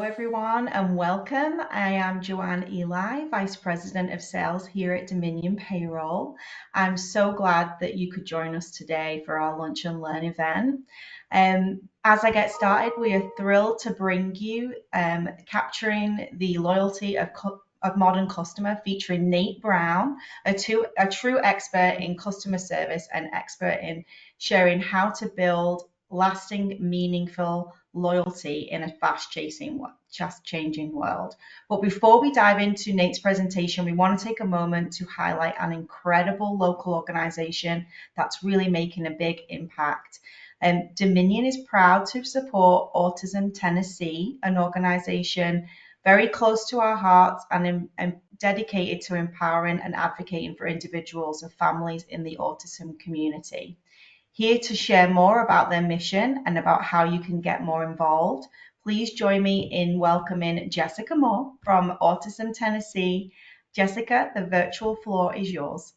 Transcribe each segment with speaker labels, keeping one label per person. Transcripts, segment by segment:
Speaker 1: everyone, and welcome. I am Joanne Eli, Vice President of Sales here at Dominion Payroll. I'm so glad that you could join us today for our Lunch and Learn event. As I get started, we are thrilled to bring you Capturing the Loyalty of Modern Customer, featuring Nate Brown, a true expert in customer service and expert in sharing how to build lasting, meaningful loyalty in a fast-changing world. But before we dive into Nate's presentation, we want to take a moment to highlight an incredible local organization that's really making a big impact. Dominion is proud to support Autism Tennessee, an organization very close to our hearts and dedicated to empowering and advocating for individuals and families in the autism community. Here to share more about their mission and about how you can get more involved, please join me in welcoming Jessica Moore from Autism Tennessee. Jessica, the virtual floor is yours.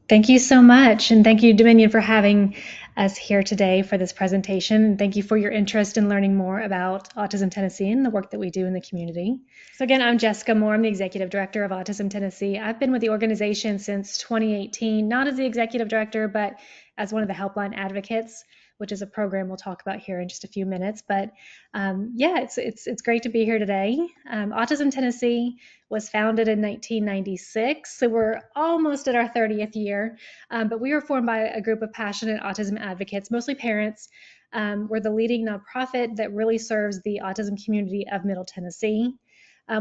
Speaker 2: Thank you so much, and thank you, Dominion, for having us here today for this presentation. And thank you for your interest in learning more about Autism Tennessee and the work that we do in the community. So again, I'm Jessica Moore. I'm the Executive Director of Autism Tennessee. I've been with the organization since 2018, not as the Executive Director, but as one of the Helpline Advocates, which is a program we'll talk about here in just a few minutes. But yeah, it's great to be here today. Autism Tennessee was founded in 1996, so we're almost at our 30th year. But we were formed by a group of passionate autism advocates, mostly parents. We're the leading nonprofit that really serves the autism community of Middle Tennessee.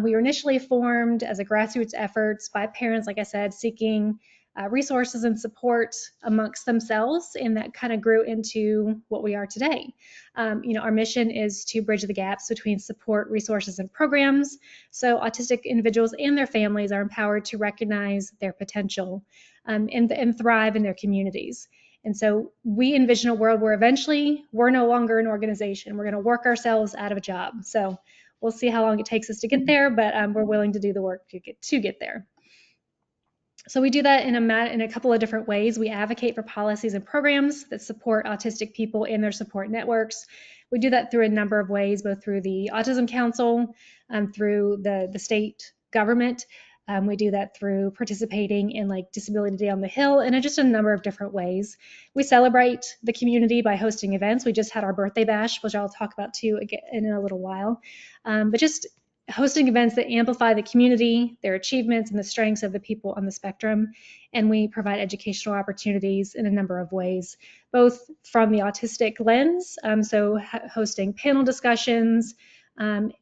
Speaker 2: We were initially formed as a grassroots effort by parents, like I said, seeking resources and support amongst themselves, and that kind of grew into what we are today. Our mission is to bridge the gaps between support, resources, and programs, so autistic individuals and their families are empowered to recognize their potential and thrive in their communities. And so we envision a world where eventually we're no longer an organization. We're going to work ourselves out of a job. So we'll see how long it takes us to get there, but we're willing to do the work to get there. So we do that in a couple of different ways. We advocate for policies and programs that support autistic people and their support networks. We do that through a number of ways, both through the Autism Council, through the state government. We do that through participating in like Disability Day on the Hill and in just a number of different ways. We celebrate the community by hosting events. We just had our birthday bash, which I'll talk about too again in a little while. But just hosting events that amplify the community, their achievements, and the strengths of the people on the spectrum. And we provide educational opportunities in a number of ways, both from the autistic lens, so hosting panel discussions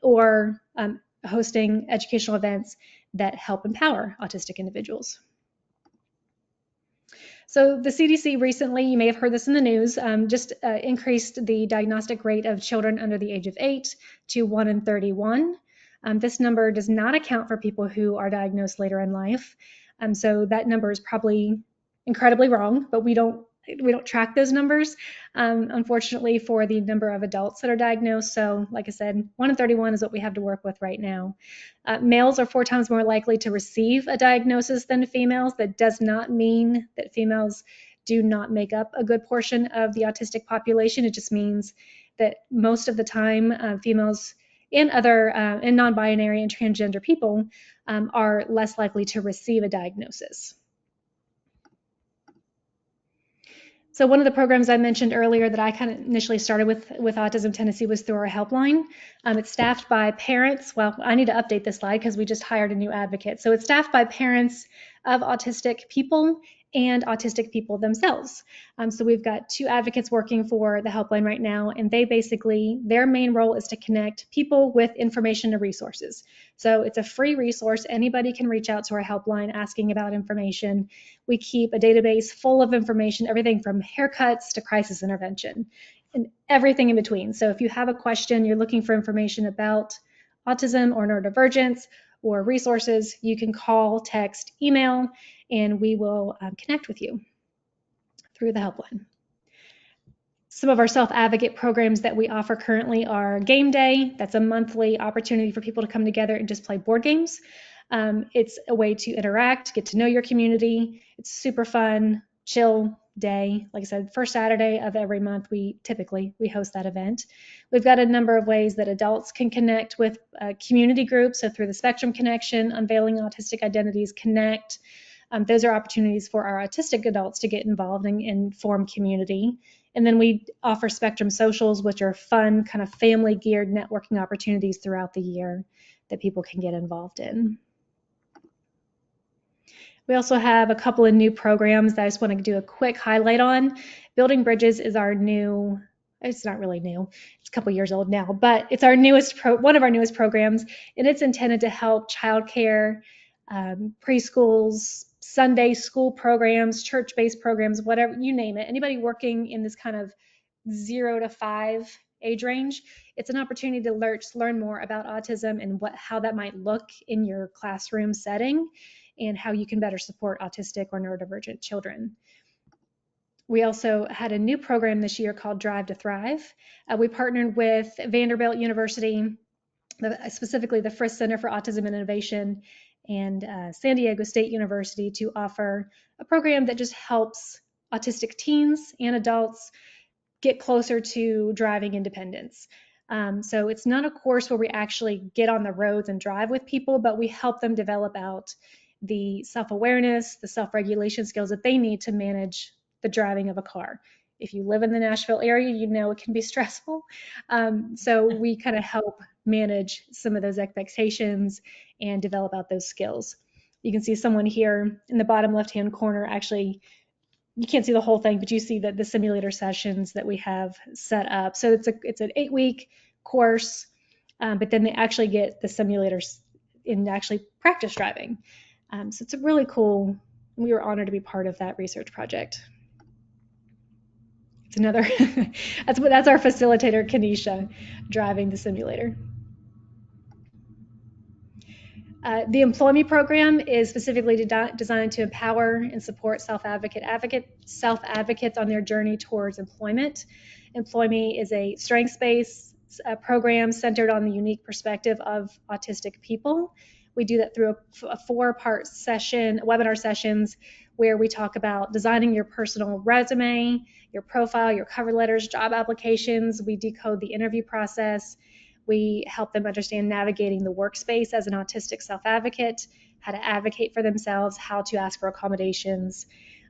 Speaker 2: or hosting educational events that help empower autistic individuals. So the CDC recently, you may have heard this in the news, just increased the diagnostic rate of children under the age of 8 to 1 in 31. This number does not account for people who are diagnosed later in life. So that number is probably incredibly wrong, but we don't track those numbers, unfortunately, for the number of adults that are diagnosed. So like I said, 1 in 31 is what we have to work with right now. Males are 4 times more likely to receive a diagnosis than females. That does not mean that females do not make up a good portion of the autistic population. It just means that most of the time, females and other and non-binary and transgender people are less likely to receive a diagnosis. So one of the programs I mentioned earlier that I kind of initially started with Autism Tennessee was through our helpline. It's staffed by parents. Well, I need to update this slide because we just hired a new advocate. So it's staffed by parents of autistic people and autistic people themselves. So we've got 2 advocates working for the helpline right now, and their main role is to connect people with information and resources. So it's a free resource. Anybody can reach out to our helpline asking about information. We keep a database full of information, everything from haircuts to crisis intervention and everything in between. So if you have a question, you're looking for information about autism or neurodivergence or resources, you can call, text, email, and we will connect with you through the helpline. Some of our self-advocate programs that we offer currently are Game Day. That's a monthly opportunity for people to come together and just play board games. It's a way to interact, get to know your community. It's super fun, chill, day. Like I said, first Saturday of every month, we host that event. We've got a number of ways that adults can connect with community groups. So through the Spectrum Connection, Unveiling Autistic Identities Connect, those are opportunities for our autistic adults to get involved and form community. And then we offer Spectrum Socials, which are fun, kind of family-geared networking opportunities throughout the year that people can get involved in. We also have a couple of new programs that I just want to do a quick highlight on. Building Bridges is our new, it's not really new, it's a couple years old now, but it's our one of our newest programs, and it's intended to help childcare, preschools, Sunday school programs, church-based programs, whatever, you name it. Anybody working in this kind of 0 to 5 age range, it's an opportunity to learn more about autism and how that might look in your classroom setting and how you can better support autistic or neurodivergent children. We also had a new program this year called Drive to Thrive. We partnered with Vanderbilt University, specifically the Frist Center for Autism and Innovation, and San Diego State University to offer a program that just helps autistic teens and adults get closer to driving independence. So it's not a course where we actually get on the roads and drive with people, but we help them develop out the self-awareness, the self-regulation skills that they need to manage the driving of a car. If you live in the Nashville area, you know it can be stressful. So we kind of help manage some of those expectations and develop out those skills. You can see someone here in the bottom left-hand corner. Actually, you can't see the whole thing, but you see that the simulator sessions that we have set up. So it's an 8-week course, but then they actually get the simulators and actually practice driving. So it's a really cool. We were honored to be part of that research project. It's another. that's our facilitator, Kanisha, driving the simulator. The Employ Me program is specifically designed to empower and support self-advocates on their journey towards employment. Employ Me is a strengths-based program centered on the unique perspective of autistic people. We do that through a 4-part webinar sessions, where we talk about designing your personal resume, your profile, your cover letters, job applications. We decode the interview process. We help them understand navigating the workspace as an autistic self-advocate, how to advocate for themselves, how to ask for accommodations.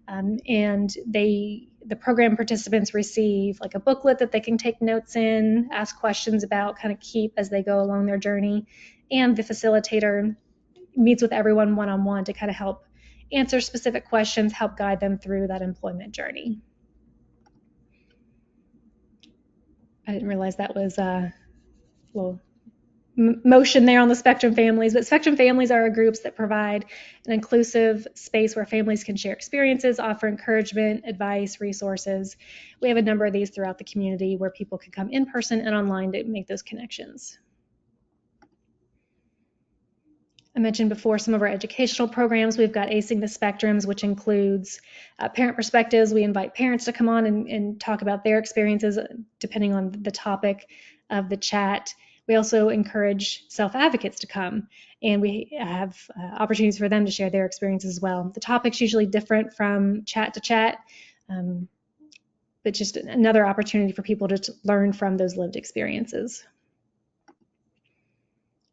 Speaker 2: And the program participants receive like a booklet that they can take notes in, ask questions about, kind of keep as they go along their journey. And the facilitator meets with everyone one-on-one to kind of help answer specific questions, help guide them through that employment journey. I didn't realize that was a little motion there on the Spectrum families, but Spectrum families are groups that provide an inclusive space where families can share experiences, offer encouragement, advice, resources. We have a number of these throughout the community where people can come in person and online to make those connections. I mentioned before some of our educational programs. We've got Acing the Spectrums, which includes parent perspectives. We invite parents to come on and talk about their experiences depending on the topic of the chat. We also encourage self-advocates to come, and we have opportunities for them to share their experiences as well. The topic's usually different from chat to chat, but just another opportunity for people to learn from those lived experiences.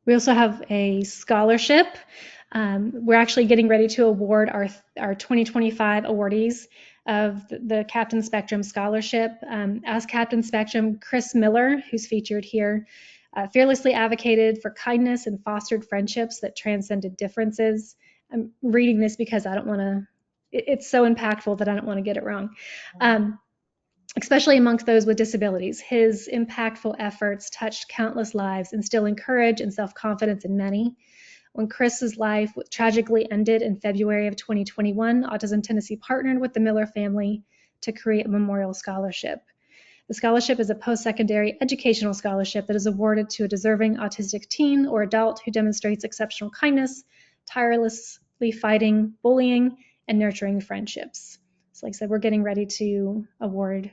Speaker 2: We also have a scholarship. We're actually getting ready to award our 2025 awardees of the Captain Spectrum Scholarship. As Captain Spectrum, Chris Miller, who's featured here, fearlessly advocated for kindness and fostered friendships that transcended differences. I'm reading this because I don't want to, it's so impactful that I don't want to get it wrong. Especially amongst those with disabilities. His impactful efforts touched countless lives, instilling courage and self-confidence in many. When Chris's life tragically ended in February of 2021, Autism Tennessee partnered with the Miller family to create a memorial scholarship. The scholarship is a post-secondary educational scholarship that is awarded to a deserving autistic teen or adult who demonstrates exceptional kindness, tirelessly fighting bullying, and nurturing friendships. So like I said, we're getting ready to award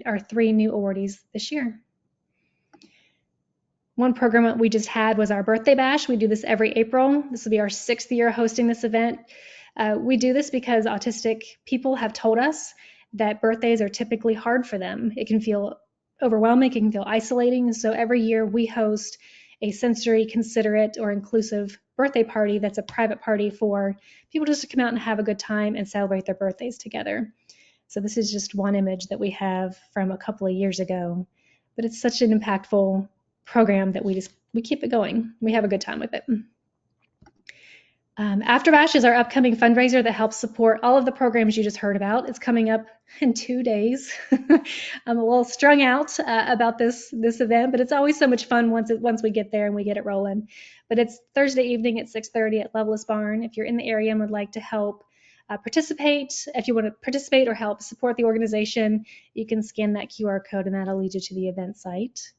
Speaker 2: our 3 new awardees this year. One program that we just had was our birthday bash. We do this every April. This will be our 6th year hosting this event. We do this because autistic people have told us that birthdays are typically hard for them. It can feel overwhelming, it can feel isolating. So every year we host a sensory, considerate, or inclusive birthday party that's a private party for people just to come out and have a good time and celebrate their birthdays together. So this is just one image that we have from a couple of years ago, but it's such an impactful program that we keep it going. We have a good time with it. AfterBash is our upcoming fundraiser that helps support all of the programs you just heard about. It's coming up in 2 days. I'm a little strung out about this event, but it's always so much fun once we get there and we get it rolling. But it's Thursday evening at 6:30 at Loveless Barn. If you're in the area and would like to help participate, if you want to participate or help support the organization, you can scan that QR code and that'll lead you to the event site.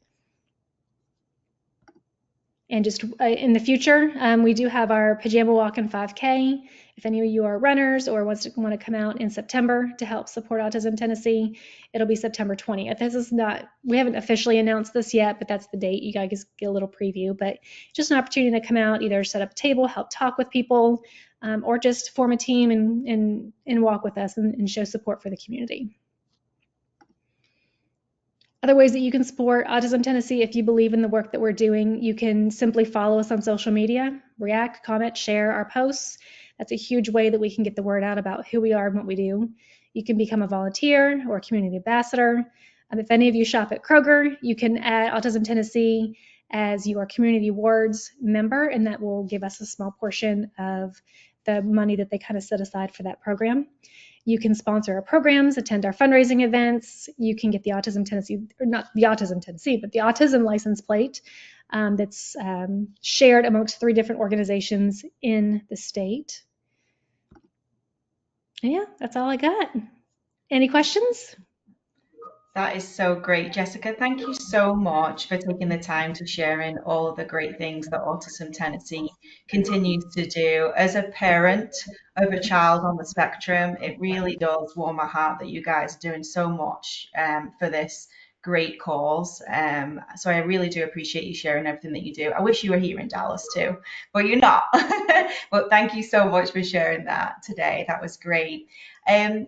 Speaker 2: And just in the future, we do have our Pajama Walk and 5K. If any of you are runners or want to come out in September to help support Autism Tennessee, it'll be September 20th. This is not, we haven't officially announced this yet, but that's the date. You guys get a little preview, but just an opportunity to come out, either set up a table, help talk with people, or just form a team and walk with us and show support for the community. Other ways that you can support Autism Tennessee, if you believe in the work that we're doing, you can simply follow us on social media, react, comment, share our posts. That's a huge way that we can get the word out about who we are and what we do. You can become a volunteer or a community ambassador. If any of you shop at Kroger, you can add Autism Tennessee as your community awards member, and that will give us a small portion of the money that they kind of set aside for that program. You can sponsor our programs, attend our fundraising events. You can get the Autism Tennessee, or not the Autism Tennessee, but the Autism license plate that's shared amongst 3 different organizations in the state. And yeah, that's all I got. Any questions?
Speaker 1: That is so great, Jessica. Thank you so much for taking the time to sharing all of the great things that Autism Tennessee continues to do. As a parent of a child on the spectrum, it really does warm my heart that you guys are doing so much for this great cause. So I really do appreciate you sharing everything that you do. I wish you were here in Dallas too, but you're not. But thank you so much for sharing that today. That was great.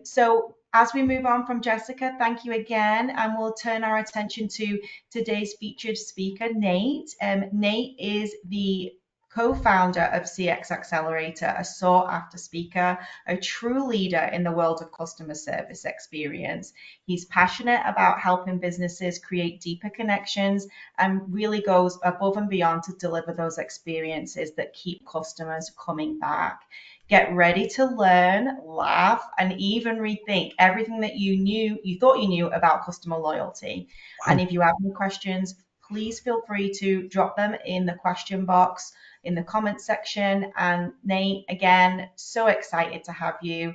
Speaker 1: So as we move on from Jessica, thank you again, and we'll turn our attention to today's featured speaker, Nate. Nate is the co-founder of CX Accelerator, a sought-after speaker, a true leader in the world of customer service experience. He's passionate about helping businesses create deeper connections and really goes above and beyond to deliver those experiences that keep customers coming back. Get ready to learn, laugh, and even rethink everything that you thought you knew about customer loyalty.
Speaker 3: Wow.
Speaker 1: And if you have any questions, please feel free to drop them in the question box in the comments section. And Nate, again, so excited to have you.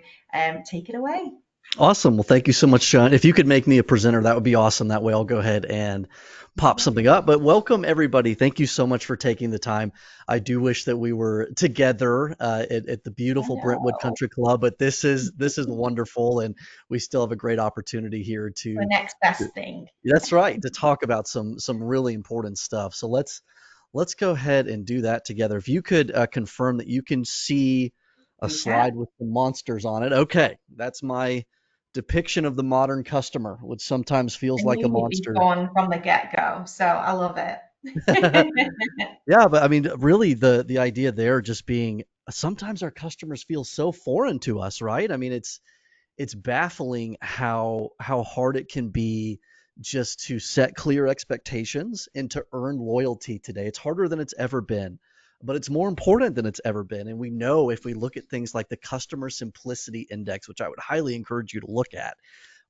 Speaker 1: Take it away.
Speaker 3: Awesome. Well, thank you so much, John. If you could make me a presenter, that would be awesome. That way I'll go ahead and pop something up. But welcome, everybody. Thank you so much for taking the time. I do wish that we were together at the beautiful Brentwood Country Club, but this is wonderful, and we still have a great opportunity here to
Speaker 1: The next best thing.
Speaker 3: That's right, to talk about some really important stuff. So let's go ahead and do that together. If you could confirm that you can see a slide with the monsters on it. Okay, that's my depiction of the modern customer, which sometimes feels like a monster.
Speaker 1: Gone from the get-go, so I love it.
Speaker 3: Yeah, but I mean, really, the idea there just being sometimes our customers feel so foreign to us, right? I mean, it's baffling how hard it can be just to set clear expectations and to earn loyalty today. It's harder than it's ever been, but it's more important than it's ever been. And we know if we look at things like the Customer Simplicity Index, which I would highly encourage you to look at,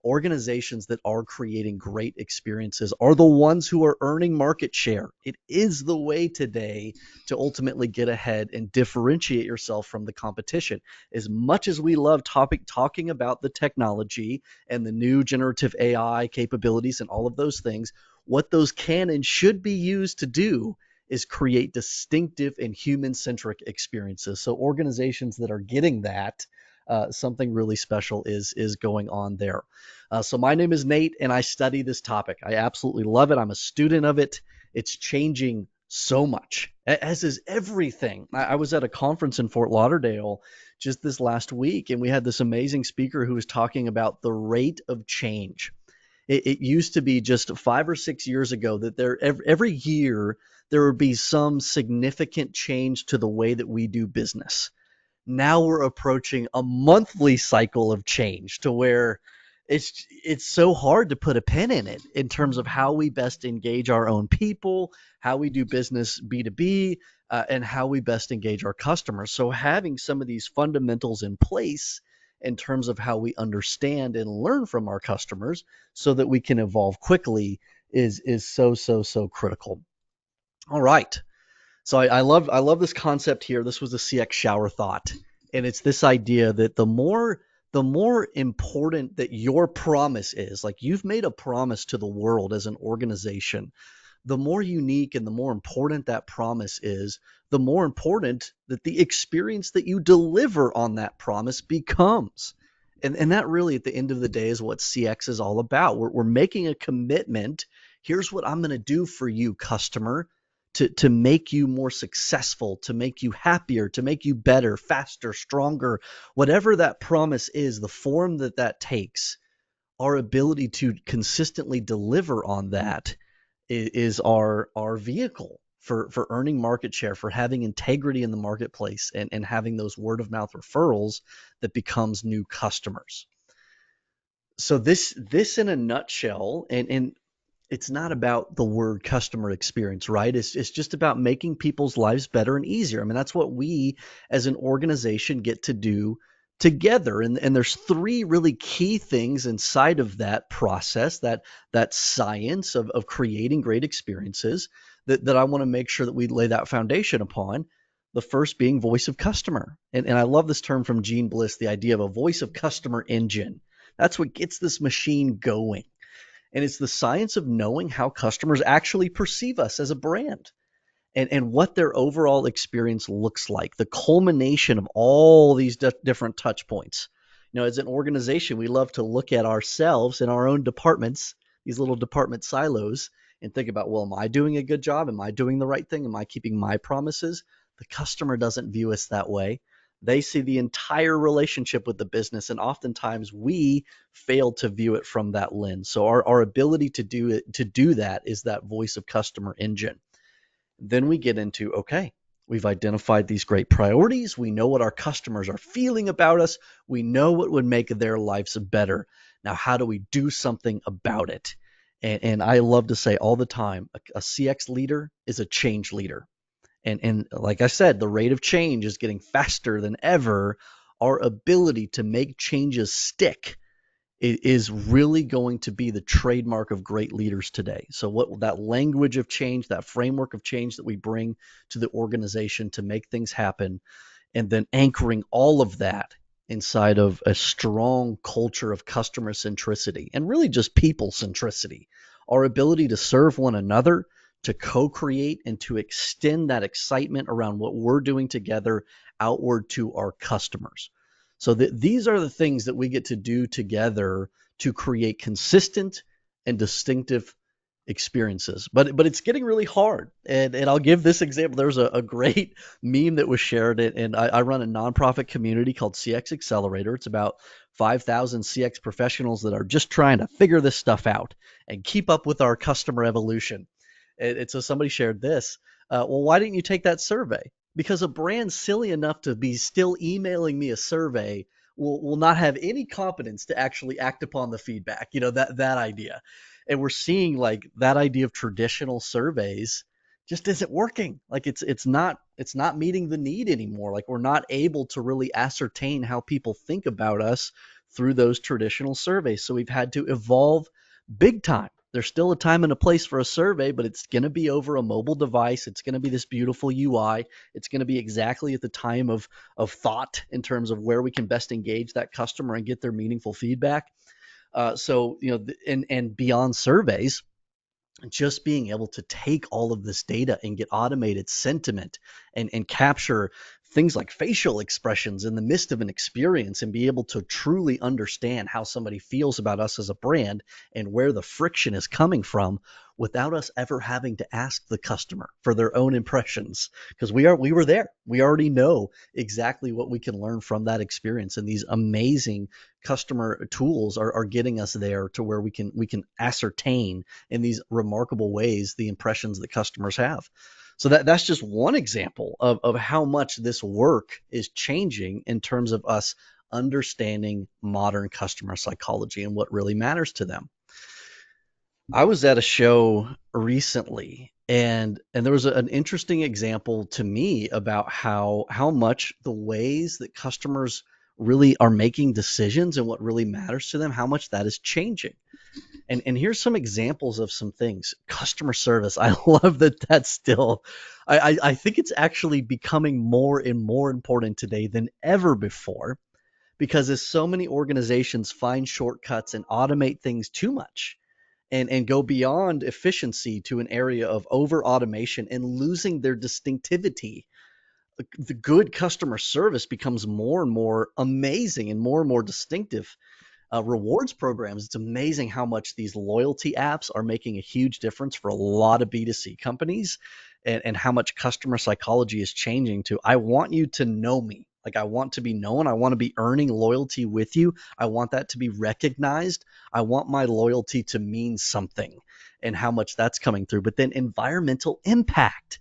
Speaker 3: organizations that are creating great experiences are the ones who are earning market share. It is the way today to ultimately get ahead and differentiate yourself from the competition. As much as we love talking about the technology and the new generative AI capabilities and all of those things, what those can and should be used to do is create distinctive and human-centric experiences. So organizations that are getting that, something really special is going on there. So my name is Nate, and I study this topic. I absolutely love it. I'm a student of it. It's changing so much, as is everything. I was at a conference in Fort Lauderdale just this last week, and we had this amazing speaker who was talking about the rate of change. It used to be just 5 or 6 years ago that every year there would be some significant change to the way that we do business. Now we're approaching a monthly cycle of change to where it's so hard to put a pin in it in terms of how we best engage our own people, how we do business B2B, and how we best engage our customers. So having some of these fundamentals in place in terms of how we understand and learn from our customers so that we can evolve quickly is so critical. All right. So I love this concept here. This was a CX shower thought, and it's this idea that the more important that your promise is, like you've made a promise to the world as an organization, the more unique and the more important that promise is, the more important that the experience that you deliver on that promise becomes. And that really, at the end of the day, is what CX is all about. We're making a commitment. Here's what I'm going to do for you, customer, to make you more successful, to make you happier, to make you better, faster, stronger, whatever that promise is, the form that that takes, our ability to consistently deliver on that is our vehicle for earning market share, for having integrity in the marketplace, and having those word of mouth referrals that becomes new customers. So this in a nutshell, and it's not about the word customer experience, right? It's just about making people's lives better and easier. I mean, that's what we as an organization get to do together. And there's three really key things inside of that process, that science of creating great experiences that I want to make sure that we lay that foundation upon. The first being voice of customer. And I love this term from Gene Bliss, the idea of a voice of customer engine. That's what gets this machine going. And it's the science of knowing how customers actually perceive us as a brand, and what their overall experience looks like, the culmination of all these different touch points. As an organization, we love to look at ourselves in our own departments, these little department silos, and think about, well, am I doing a good job? Am I doing the right thing? Am I keeping my promises? The customer doesn't view us that way. They see the entire relationship with the business, and oftentimes we fail to view it from that lens. So our ability to do that is that voice of customer engine. Then we get into, okay, we've identified these great priorities. We know what our customers are feeling about us. We know what would make their lives better. Now, how do we do something about it? And I love to say all the time, a CX leader is a change leader. And like I said, the rate of change is getting faster than ever. Our ability to make changes stick is really going to be the trademark of great leaders today. So what that language of change, that framework of change that we bring to the organization to make things happen, and then anchoring all of that inside of a strong culture of customer centricity and really just people centricity, our ability to serve one another, to co-create, and to extend that excitement around what we're doing together outward to our customers. So these are the things that we get to do together to create consistent and distinctive experiences. But it's getting really hard. And I'll give this example. There's a great meme that was shared, and I run a nonprofit community called CX Accelerator. It's about 5,000 CX professionals that are just trying to figure this stuff out and keep up with our customer evolution. And so somebody shared this. Well, why didn't you take that survey? Because a brand silly enough to be still emailing me a survey will not have any competence to actually act upon the feedback, that idea. And we're seeing like that idea of traditional surveys just isn't working. Like it's not meeting the need anymore. Like we're not able to really ascertain how people think about us through those traditional surveys. So we've had to evolve big time. There's still a time and a place for a survey, but it's going to be over a mobile device. It's going to be this beautiful UI. It's going to be exactly at the time of thought in terms of where we can best engage that customer and get their meaningful feedback. And beyond surveys, just being able to take all of this data and get automated sentiment and capture things like facial expressions in the midst of an experience and be able to truly understand how somebody feels about us as a brand and where the friction is coming from without us ever having to ask the customer for their own impressions, because we were there. We already know exactly what we can learn from that experience, and these amazing customer tools are getting us there to where we can ascertain in these remarkable ways the impressions that customers have. So that's just one example of how much this work is changing in terms of us understanding modern customer psychology and what really matters to them. I was at a show recently, and there was an interesting example to me about how much the ways that customers really are making decisions and what really matters to them, how much that is changing. And here's some examples of some things. Customer service. I love that that's still, I think it's actually becoming more and more important today than ever before, because as so many organizations find shortcuts and automate things too much and go beyond efficiency to an area of over automation and losing their distinctivity, the good customer service becomes more and more amazing and more distinctive. Rewards programs, it's amazing how much these loyalty apps are making a huge difference for a lot of B2C companies, and how much customer psychology is changing to, I want you to know me. Like, I want to be known. I want to be earning loyalty with you. I want that to be recognized. I want my loyalty to mean something, and how much that's coming through. But then environmental impact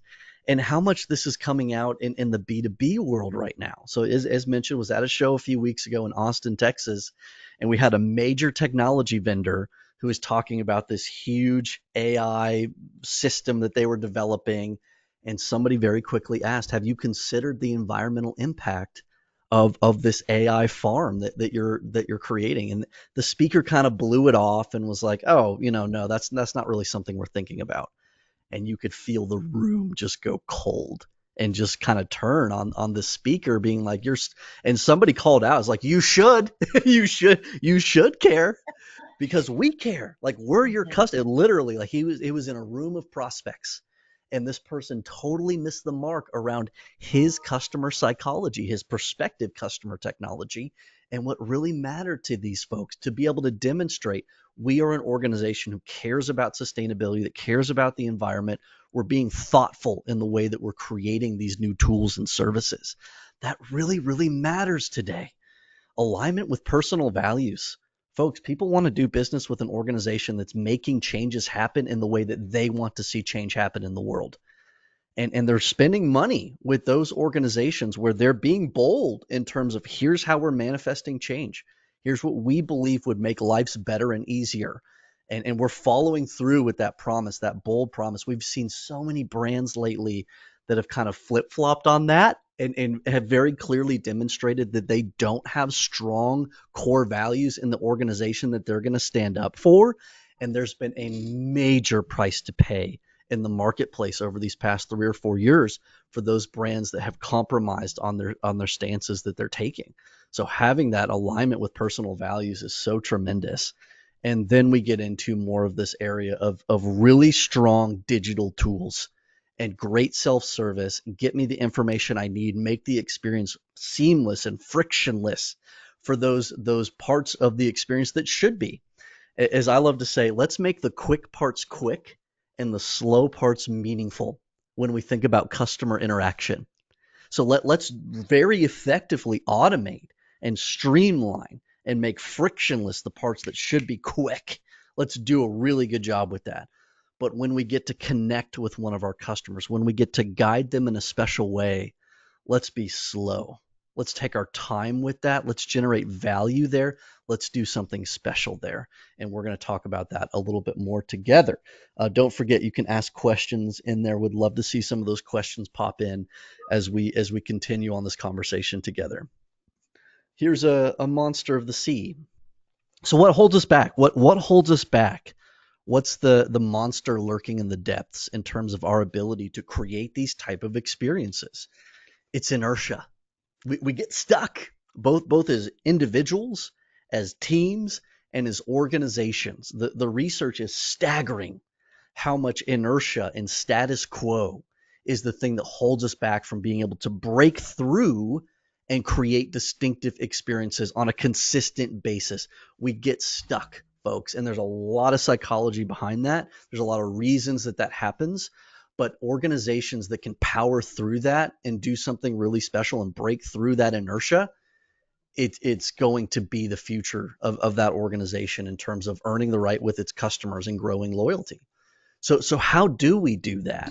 Speaker 3: and how much this is coming out in the B2B world right now. So as mentioned, was at a show a few weeks ago in Austin, Texas, and we had a major technology vendor who was talking about this huge AI system that they were developing. And somebody very quickly asked, have you considered the environmental impact of this AI farm that you're creating? And the speaker kind of blew it off and was like, oh, no, that's not really something we're thinking about. And you could feel the room just go cold and just kind of turn on the speaker, being like, and somebody called out, it's like, you should you should care, because we care. Like, we're your customer. Literally, like, it was in a room of prospects, and this person totally missed the mark around his customer psychology, his prospective customer technology, and what really mattered to these folks to be able to demonstrate, we are an organization who cares about sustainability, that cares about the environment. We're being thoughtful in the way that we're creating these new tools and services. That really, really matters today. Alignment with personal values. Folks, people want to do business with an organization that's making changes happen in the way that they want to see change happen in the world. And they're spending money with those organizations where they're being bold in terms of, here's how we're manifesting change. Here's what we believe would make lives better and easier. And we're following through with that promise, that bold promise. We've seen so many brands lately that have kind of flip-flopped on that and have very clearly demonstrated that they don't have strong core values in the organization that they're going to stand up for. And there's been a major price to pay in the marketplace over these past 3 or 4 years for those brands that have compromised on their stances that they're taking. So having that alignment with personal values is so tremendous. And then we get into more of this area of really strong digital tools and great self-service. Get me the information I need, make the experience seamless and frictionless for those parts of the experience that should be. As I love to say, let's make the quick parts quick and the slow parts meaningful when we think about customer interaction. So let's very effectively automate and streamline and make frictionless the parts that should be quick. Let's do a really good job with that. But when we get to connect with one of our customers, when we get to guide them in a special way, let's be slow. Let's take our time with that. Let's generate value there. Let's do something special there. And we're going to talk about that a little bit more together. Don't forget, you can ask questions in there. Would love to see some of those questions pop in as we continue on this conversation together. Here's a monster of the sea. So what holds us back? What holds us back? What's the monster lurking in the depths in terms of our ability to create these type of experiences? It's inertia. We get stuck, both as individuals, as teams, and as organizations. The research is staggering how much inertia and status quo is the thing that holds us back from being able to break through and create distinctive experiences on a consistent basis. We get stuck folks. And there's a lot of psychology behind that. There's a lot of reasons that happens. But organizations that can power through that and do something really special and break through that inertia, it's going to be the future of that organization in terms of earning the right with its customers and growing loyalty. So how do we do that?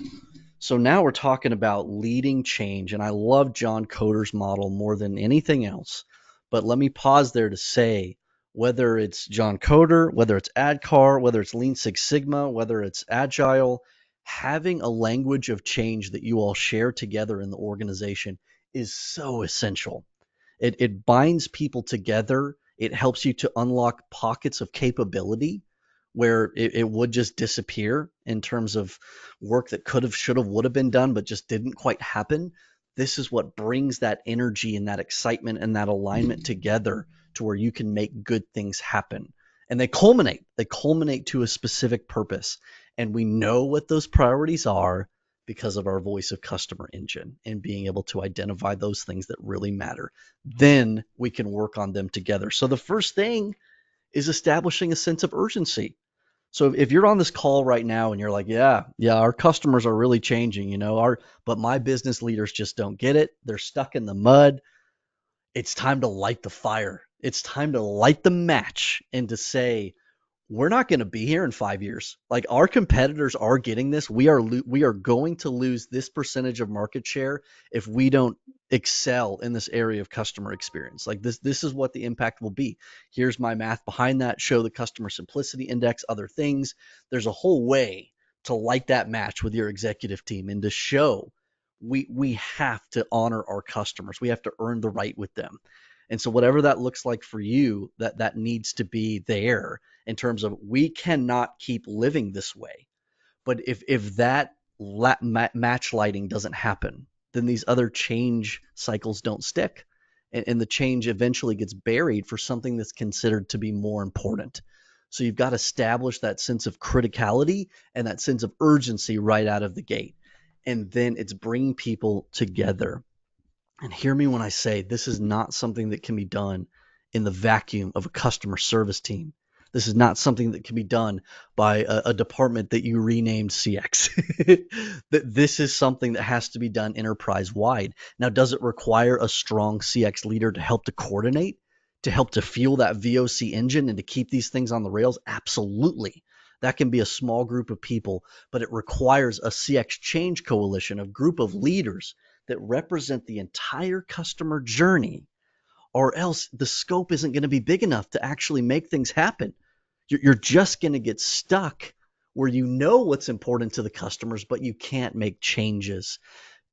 Speaker 3: So now we're talking about leading change, and I love John Coder's model more than anything else. But let me pause there to say, whether it's John Coder, whether it's ADKAR, whether it's Lean Six Sigma, whether it's Agile, having a language of change that you all share together in the organization is so essential. It binds people together. It helps you to unlock pockets of capability where it would just disappear in terms of work that could have, should have, would have been done, but just didn't quite happen. This is what brings that energy and that excitement and that alignment together to where you can make good things happen. And they culminate to a specific purpose. And we know what those priorities are because of our voice of customer engine and being able to identify those things that really matter. Then we can work on them together. So the first thing is establishing a sense of urgency. So if you're on this call right now and you're like, yeah, our customers are really changing, but my business leaders just don't get it. They're stuck in the mud. It's time to light the fire. It's time to light the match and to say, we're not going to be here in 5 years. Like, our competitors are getting this. We are going to lose this percentage of market share if we don't excel in this area of customer experience. Like, this is what the impact will be. Here's my math behind that. Show the customer simplicity index, other things. There's a whole way to light that match with your executive team and to show we have to honor our customers. We have to earn the right with them. And so whatever that looks like for you, that needs to be there in terms of, we cannot keep living this way. But if that match lighting doesn't happen, then these other change cycles don't stick. And the change eventually gets buried for something that's considered to be more important. So you've got to establish that sense of criticality and that sense of urgency right out of the gate. And then it's bringing people together. And hear me when I say, this is not something that can be done in the vacuum of a customer service team. This is not something that can be done by a department that you renamed CX. This is something that has to be done enterprise wide. Now, does it require a strong CX leader to help to coordinate, to help to fuel that VOC engine and to keep these things on the rails? Absolutely. That can be a small group of people, but it requires a CX change coalition, a group of leaders that represent the entire customer journey, or else the scope isn't going to be big enough to actually make things happen. You're just going to get stuck where you know what's important to the customers, but you can't make changes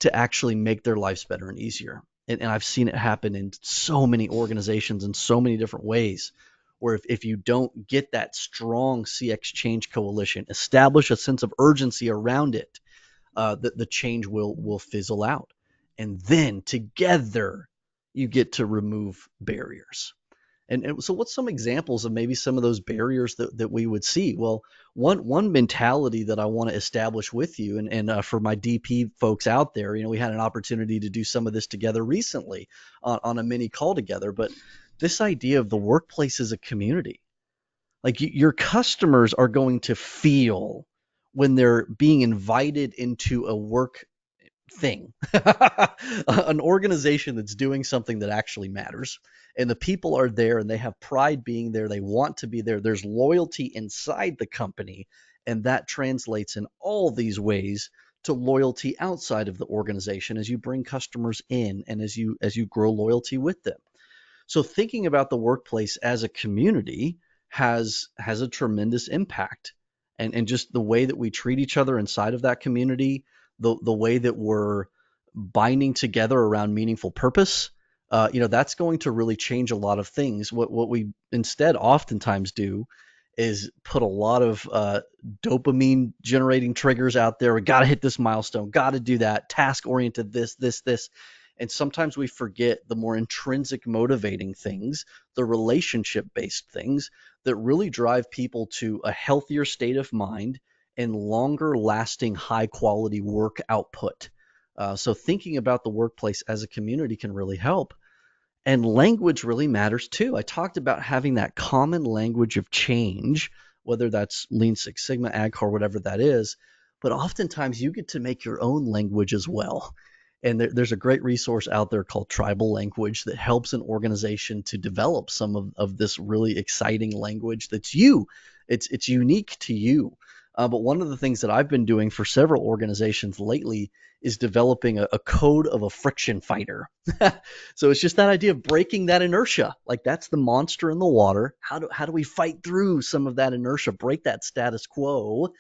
Speaker 3: to actually make their lives better and easier. And I've seen it happen in so many organizations in so many different ways, where if you don't get that strong CX change coalition, establish a sense of urgency around it, the change will fizzle out. And then together you get to remove barriers. And so what's some examples of maybe some of those barriers that we would see? Well, one mentality that I want to establish with you, and for my DP folks out there, we had an opportunity to do some of this together recently on a mini call together, but this idea of the workplace as a community. Like, your customers are going to feel when they're being invited into a work thing, an organization that's doing something that actually matters, and the people are there and they have pride being there. They want to be there. There's loyalty inside the company, and that translates in all these ways to loyalty outside of the organization as you bring customers in and as you grow loyalty with them. So thinking about the workplace as a community has a tremendous impact, and just the way that we treat each other inside of that community, the way that we're binding together around meaningful purpose, that's going to really change a lot of things. What we instead oftentimes do is put a lot of dopamine generating triggers out there. We got to hit this milestone, got to do that, task oriented, this. And sometimes we forget the more intrinsic motivating things, the relationship based things that really drive people to a healthier state of mind and longer lasting high quality work output. So thinking about the workplace as a community can really help. And language really matters too. I talked about having that common language of change, whether that's Lean Six Sigma, AgCore, whatever that is. But oftentimes you get to make your own language as well. And there's a great resource out there called Tribal Language that helps an organization to develop some of this really exciting language that's you. It's unique to you. But one of the things that I've been doing for several organizations lately is developing a code of a friction fighter. So it's just that idea of breaking that inertia. Like that's the monster in the water. How do we fight through some of that inertia, break that status quo,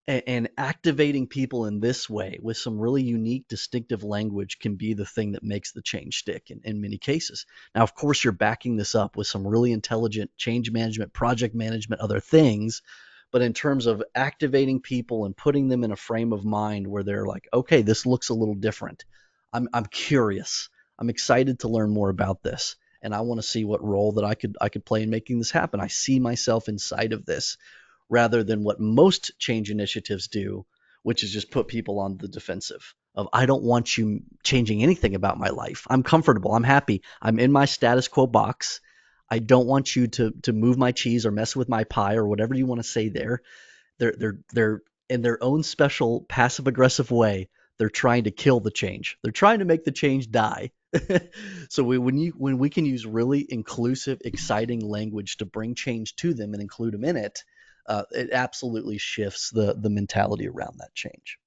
Speaker 3: and activating people in this way with some really unique, distinctive language can be the thing that makes the change stick in many cases. Now, of course, you're backing this up with some really intelligent change management, project management, other things. But in terms of activating people and putting them in a frame of mind where they're like, okay, this looks a little different. I'm curious. I'm excited to learn more about this. And I want to see what role that I could play in making this happen. I see myself inside of this rather than what most change initiatives do, which is just put people on the defensive of I don't want you changing anything about my life. I'm comfortable. I'm happy. I'm in my status quo box. I don't want you to move my cheese or mess with my pie or whatever you want to say there. They're in their own special passive aggressive way. They're trying to kill the change. They're trying to make the change die. So when we can use really inclusive, exciting language to bring change to them and include them in it, it absolutely shifts the mentality around that change.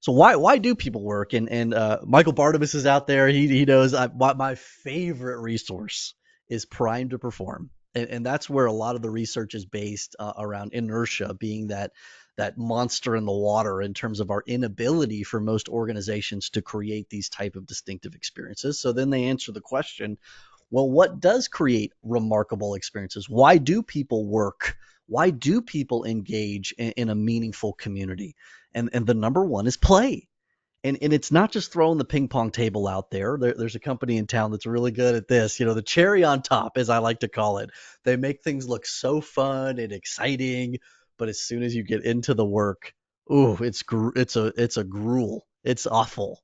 Speaker 3: So why do people work? And Michael Barnabas is out there. He knows my favorite resource is Prime to Perform, and that's where a lot of the research is based around inertia being that monster in the water in terms of our inability for most organizations to create these type of distinctive experiences. So then they answer the question, well, what does create remarkable experiences? Why do people work? Why do people engage in a meaningful community? And the number one is play. And it's not just throwing the ping pong table out there's a company in town that's really good at this, the cherry on top, as I like to call it. They make things look so fun and exciting, but as soon as you get into the work, ooh, it's a gruel. It's awful.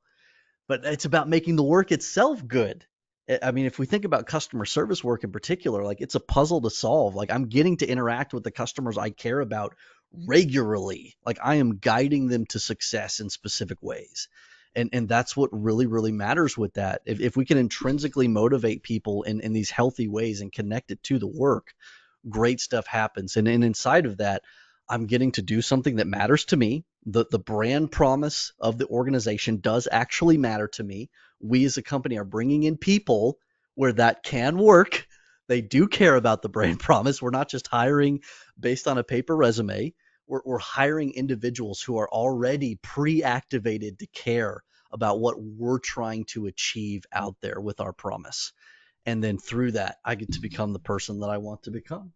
Speaker 3: But it's about making the work itself good. I mean, if we think about customer service work in particular, like it's a puzzle to solve. Like I'm getting to interact with the customers I care about regularly. Like I am guiding them to success in specific ways. And that's what really, really matters with that. If we can intrinsically motivate people in these healthy ways and connect it to the work, great stuff happens. And inside of that, I'm getting to do something that matters to me. The brand promise of the organization does actually matter to me. We as a company are bringing in people where that can work. They do care about the brand promise. We're not just hiring based on a paper resume. We're hiring individuals who are already pre-activated to care about what we're trying to achieve out there with our promise. And then through that, I get to become the person that I want to become.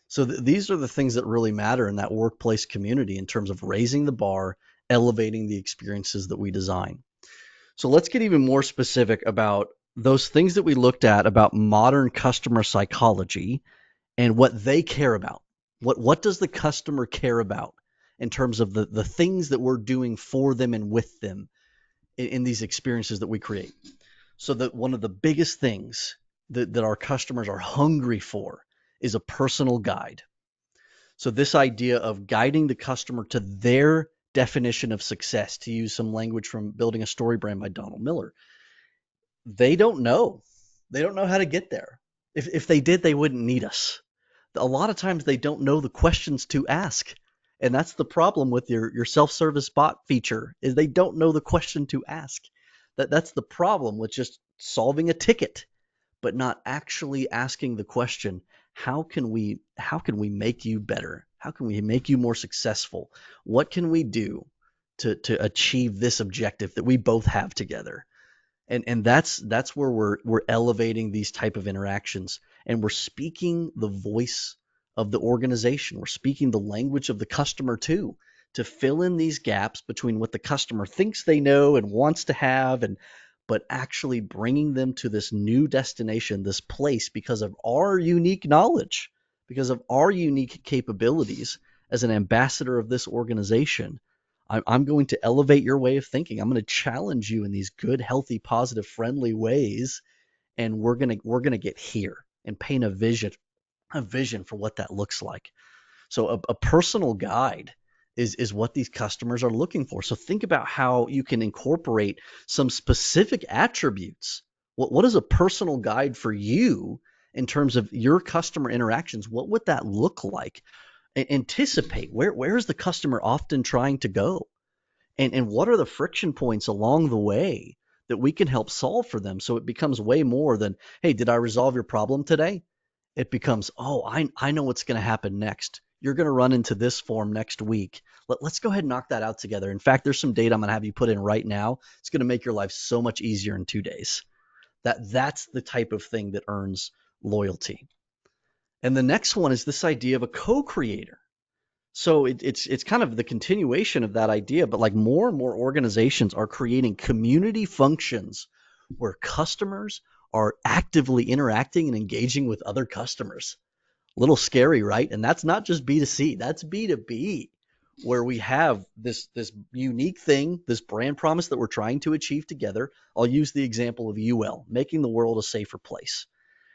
Speaker 3: So these are the things that really matter in that workplace community in terms of raising the bar, elevating the experiences that we design. So let's get even more specific about those things that we looked at about modern customer psychology and what they care about. What does the customer care about in terms of the things that we're doing for them and with them in these experiences that we create? So that one of the biggest things that our customers are hungry for is a personal guide. So this idea of guiding the customer to their definition of success, to use some language from Building a Story Brand by Donald Miller, they don't know. They don't know how to get there. If they did, they wouldn't need us. A lot of times they don't know the questions to ask. And that's the problem with your self-service bot feature is they don't know the question to ask. That's the problem with just solving a ticket but not actually asking the question, how can we make you better? How can we make you more successful? What can we do to achieve this objective that we both have together? And that's where we're elevating these type of interactions and we're speaking the voice of the organization. We're speaking the language of the customer too, to fill in these gaps between what the customer thinks they know and wants to have and but actually bringing them to this new destination, this place because of our unique knowledge, because of our unique capabilities as an ambassador of this organization. I'm going to elevate your way of thinking. I'm going to challenge you in these good, healthy, positive, friendly ways. and we're gonna get here and paint a vision for what that looks like. So a personal guide is what these customers are looking for. So think about how you can incorporate some specific attributes. What is a personal guide for you in terms of your customer interactions? What would that look like? Anticipate where is the customer often trying to go? And what are the friction points along the way that we can help solve for them, so it becomes way more than, hey, did I resolve your problem today? It becomes, oh, I know what's going to happen next. You're going to run into this form next week. Let's go ahead and knock that out together. In fact, there's some data I'm going to have you put in right now. It's going to make your life so much easier in 2 days. That's the type of thing that earns loyalty. And the next one is this idea of a co-creator. So it's kind of the continuation of that idea, but like more and more organizations are creating community functions where customers are actively interacting and engaging with other customers. A little scary, right? And that's not just B2C, that's B2B, where we have this unique thing, this brand promise that we're trying to achieve together. I'll use the example of UL, making the world a safer place.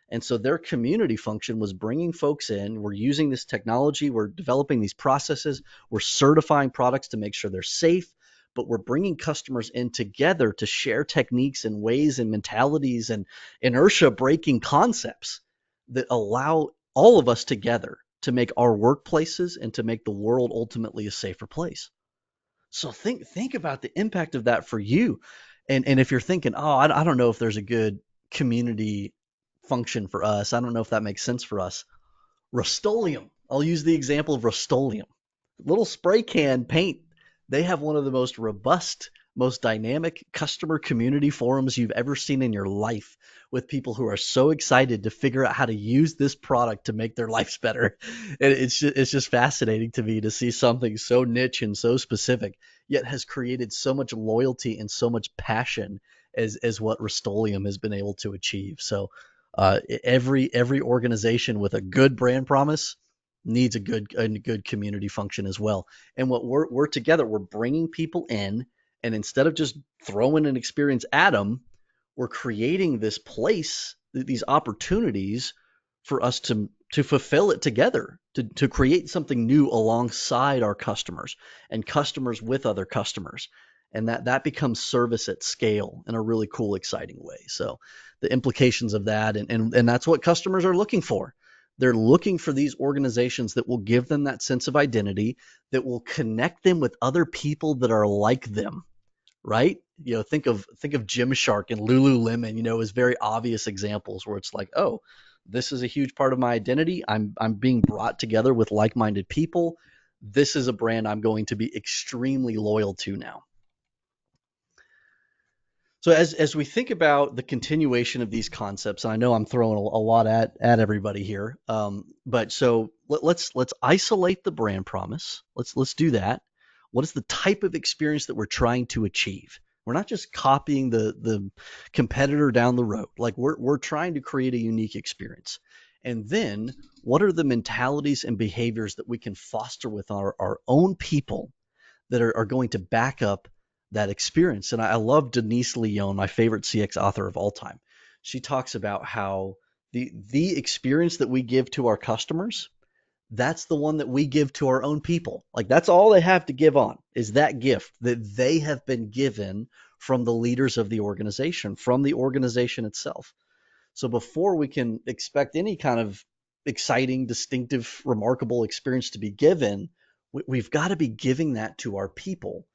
Speaker 3: And so their community function was bringing folks in. We're using this technology. We're developing these processes. We're certifying products to make sure they're safe. But we're bringing customers in together to share techniques and ways and mentalities and inertia breaking concepts that allow all of us together to make our workplaces and to make the world ultimately a safer place. So think about the impact of that for you. And if you're thinking, oh, I don't know if there's a good community function for us, I don't know if that makes sense for us. Rust-Oleum. I'll use the example of Rust-Oleum. Little spray can paint. They have one of the most robust, most dynamic customer community forums you've ever seen in your life, with people who are so excited to figure out how to use this product to make their lives better. And it's just fascinating to me to see something so niche and so specific, yet has created so much loyalty and so much passion as what Rust-Oleum has been able to achieve. So every organization with a good brand promise needs a good community function as well. And what we're together, we're bringing people in, and instead of just throwing an experience at them, we're creating this place, these opportunities for us to fulfill it together, to create something new alongside our customers and customers with other customers. And that becomes service at scale in a really cool, exciting way. So the implications of that, and that's what customers are looking for. They're looking for these organizations that will give them that sense of identity, that will connect them with other people that are like them, right? Think of Gymshark and Lululemon, as very obvious examples where it's like, oh, this is a huge part of my identity. I'm being brought together with like-minded people. This is a brand I'm going to be extremely loyal to now. So as we think about the continuation of these concepts, and I know I'm throwing a lot at everybody here, but so let's isolate the brand promise. Let's do that. What is the type of experience that we're trying to achieve? We're not just copying the competitor down the road. Like we're trying to create a unique experience. And then what are the mentalities and behaviors that we can foster with our own people that are going to back up that experience? And I love Denise Leon, my favorite CX author of all time. She talks about how the experience that we give to our customers, that's the one that we give to our own people. Like that's all they have to give on, is that gift that they have been given from the leaders of the organization, from the organization itself. So before we can expect any kind of exciting, distinctive, remarkable experience to be given, we've got to be giving that to our people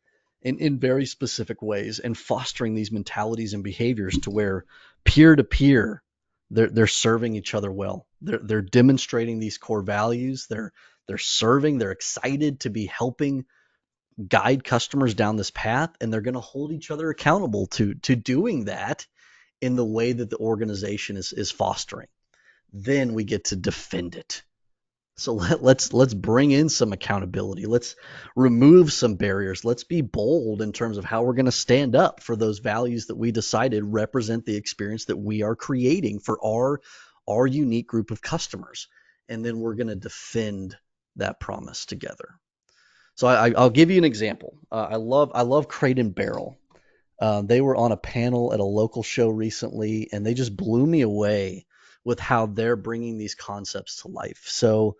Speaker 3: in very specific ways, and fostering these mentalities and behaviors to where peer to peer, they're serving each other well. They're demonstrating these core values. They're serving. They're excited to be helping guide customers down this path, and they're going to hold each other accountable to doing that in the way that the organization is fostering. Then we get to defend it. So let's bring in some accountability. Let's remove some barriers. Let's be bold in terms of how we're going to stand up for those values that we decided represent the experience that we are creating for our unique group of customers. And then we're going to defend that promise together. So I'll give you an example. I love Crate and Barrel. They were on a panel at a local show recently, and they just blew me away with how they're bringing these concepts to life. So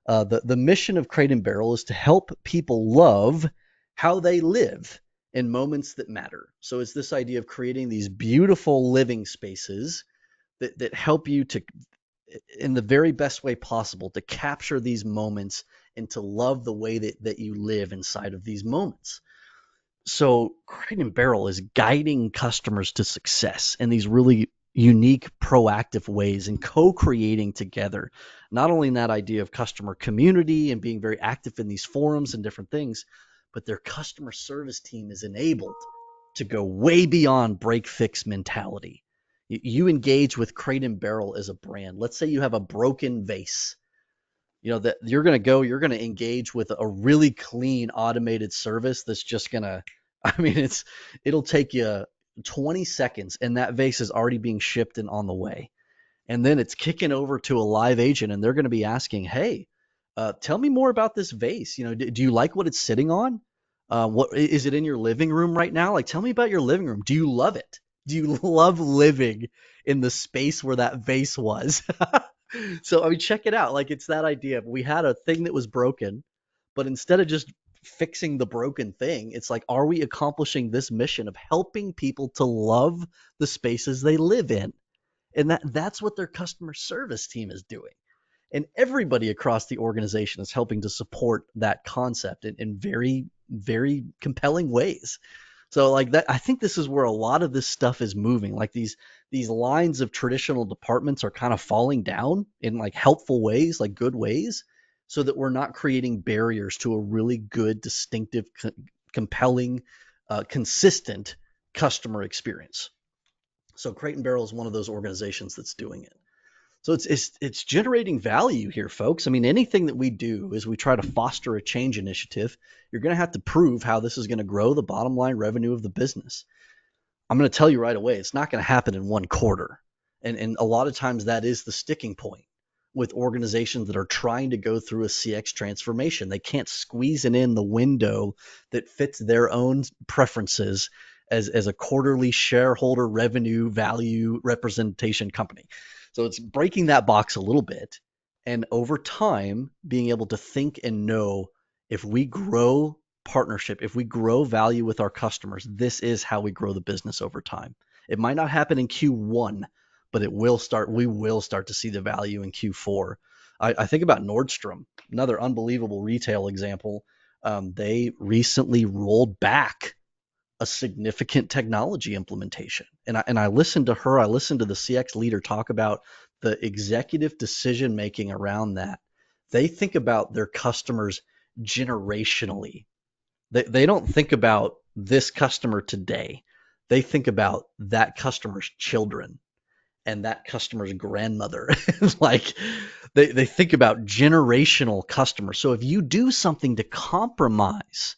Speaker 3: the mission of Crate and Barrel is to help people love how they live in moments that matter. So it's this idea of creating these beautiful living spaces that help you to, in the very best way possible, to capture these moments and to love the way that you live inside of these moments. So Crate and Barrel is guiding customers to success in these really unique, proactive ways and co-creating together, not only in that idea of customer community and being very active in these forums and different things, but their customer service team is enabled to go way beyond break fix mentality. You engage with Crate and Barrel as a brand. Let's say you have a broken vase, that you're going to engage with a really clean automated service that's just going to, it'll take you 20 seconds and that vase is already being shipped and on the way. And then it's kicking over to a live agent and they're going to be asking, hey, tell me more about this vase. Do you like what it's sitting on? What is it in your living room right now? Like, tell me about your living room. Do you love it? Do you love living in the space where that vase was? So, check it out. Like, it's that idea. We had a thing that was broken, but instead of just fixing the broken thing, it's like, are we accomplishing this mission of helping people to love the spaces they live in? And that's what their customer service team is doing. And everybody across the organization is helping to support that concept in very, very compelling ways. So like that, I think this is where a lot of this stuff is moving. Like these lines of traditional departments are kind of falling down in like helpful ways, like good ways, so that we're not creating barriers to a really good, distinctive, compelling, consistent customer experience. So Crate and Barrel is one of those organizations that's doing it. So it's generating value here, folks. Anything that we do is we try to foster a change initiative. You're going to have to prove how this is going to grow the bottom line revenue of the business. I'm going to tell you right away, it's not going to happen in one quarter. And a lot of times that is the sticking point with organizations that are trying to go through a CX transformation. They can't squeeze it in the window that fits their own preferences as a quarterly shareholder revenue value representation company. So it's breaking that box a little bit. And over time, being able to think and know, if we grow partnership, if we grow value with our customers, this is how we grow the business over time. It might not happen in Q1, but we will start to see the value in Q4. I think about Nordstrom, another unbelievable retail example. They recently rolled back a significant technology implementation. And I listened to her, I listened to the CX leader talk about the executive decision making around that. They think about their customers generationally. They don't think about this customer today. They think about that customer's children and that customer's grandmother. Like they think about generational customers. So if you do something to compromise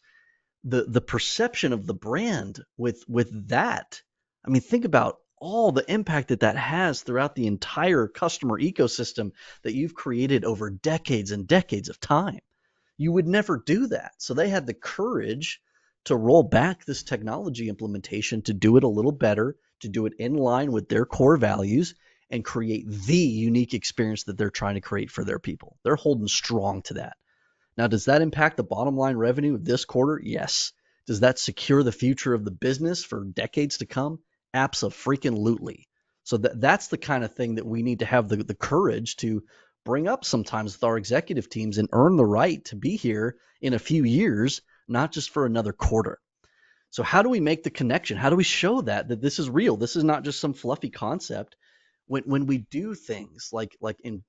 Speaker 3: the perception of the brand with that, think about all the impact that has throughout the entire customer ecosystem that you've created over decades and decades of time. You would never do that. So they had the courage to roll back this technology implementation, to do it a little better, to do it in line with their core values, and create the unique experience that they're trying to create for their people. They're holding strong to that. Now, does that impact the bottom line revenue this quarter? Yes. Does that secure the future of the business for decades to come? Abso-freaking-lutely. So that's the kind of thing that we need to have the courage to bring up sometimes with our executive teams and earn the right to be here in a few years, not just for another quarter. So how do we make the connection? How do we show that this is real? This is not just some fluffy concept. When we do things like